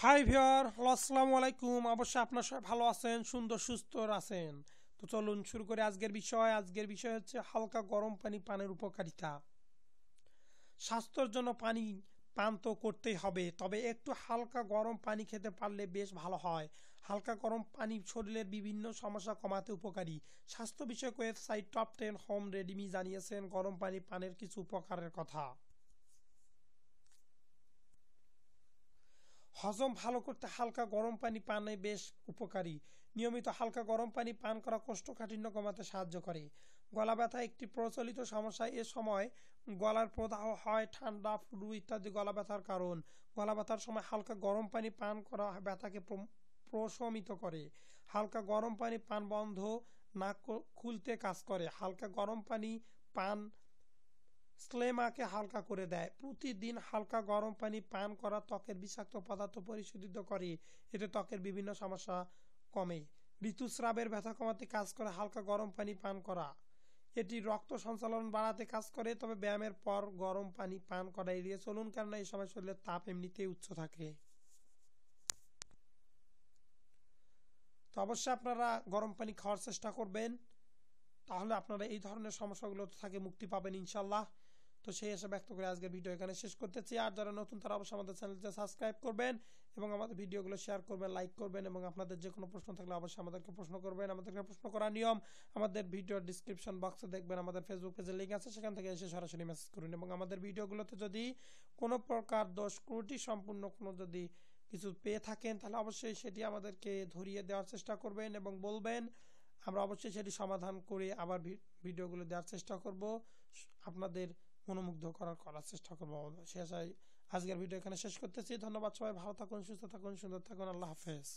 High viewer, hello আসসালামু আলাইকুম। অবশ্যই আপনার সবাই ভালো আছেন, সুন্দর সুস্থ আছেন। তো চলুন শুরু করে আজকের বিষয় হচ্ছে হালকা গরম পানি পানের উপকারিতা। স্বাস্থ্যের জন্য পানি পান তো করতেই হবে, তবে একটু হালকা গরম পানি খেতে পারলে বেশ ভালো হয়। হালকা গরম পানি শরীরের বিভিন্ন সমস্যা কমাতে উপকারী। স্বাস্থ্য বিষয়ক ওয়েবসাইট টপ 10 হোম রেডিমি জানিয়েছেন গরম পানি পানের কিছু উপকারের কথা। হজম ভালো করতে হালকা গরম পানি পানে বেশ উপকারী। নিয়মিত হালকা গরম পানি পান করা কোষ্ঠকাঠিন্য কমাতে সাহায্য করে। গলা ব্যথা একটি প্রচলিত সমস্যা। এ সময় গলার প্রদাহ হয়, ঠান্ডা, ফ্লু ইত্যাদি গলা ব্যথার কারণ। গলা ব্যথার সময় হালকা গরম পানি পান করা ব্যথাকে প্রশমিত করে। হালকা গরম পানি পান বন্ধ নাক খুলতে কাজ করে। হালকা গরম পানি পান স্লেমাকে হালকা করে দেয়। প্রতিদিন হালকা গরম পানি পান করা ত্বকের বিষাক্ত পদার্থ পরিশোধিত করে। এতে ত্বকের বিভিন্ন সমস্যা কমে। ঋতুস্রাবের ব্যথা কমাতে কাজ করে হালকা গরম পানি পান করা। এটি রক্ত সঞ্চালন বাড়াতে কাজ করে, তবে ব্যায়ামের পর গরম পানি পান করা এড়িয়ে চলুন, কেননা এই সময় শরীরের তাপ এমনিতেই উচ্চ থাকে। তো অবশ্যই আপনারা গরম পানি খাওয়ার চেষ্টা করবেন, তাহলে আপনারা এই ধরনের সমস্যাগুলো থেকে মুক্তি পাবেন ইনশাল্লাহ। তো সেই আশা ব্যক্ত করে আজকের ভিডিও এখানে শেষ করতেছি। আর যারা নতুন তারা অবশ্যই আমাদের চ্যানেলটি সাবস্ক্রাইব করবেন এবং আমাদের ভিডিওগুলো শেয়ার করবেন, লাইক করবেন, এবং আপনাদের যে কোনো প্রশ্ন থাকলে অবশ্যই আমাদেরকে প্রশ্ন করবেন। আমাদেরকে প্রশ্ন করার নিয়ম আমাদের ভিডিওর ডিসক্রিপশন বক্সে দেখবেন, আমাদের ফেসবুক পেজের লিঙ্ক আছে, সেখান থেকে এসে সরাসরি মেসেজ করুন। এবং আমাদের ভিডিওগুলোতে যদি কোনো প্রকার দোষ ত্রুটি সম্পূর্ণ কোনো যদি কিছু পেয়ে থাকেন, তাহলে অবশ্যই সেটি আমাদেরকে ধরিয়ে দেওয়ার চেষ্টা করবেন এবং বলবেন। আমরা অবশ্যই সেটি সমাধান করে আবার ভিডিওগুলো দেওয়ার চেষ্টা করব, আপনাদের মনোমুগ্ধ করার চেষ্টা করবো। শেষ আজকের ভিডিও এখানে শেষ করতেছি। ধন্যবাদ, সবাই ভালো থাকুন, সুস্থ থাকুন, সুন্দর থাকুন। আল্লাহ হাফেজ।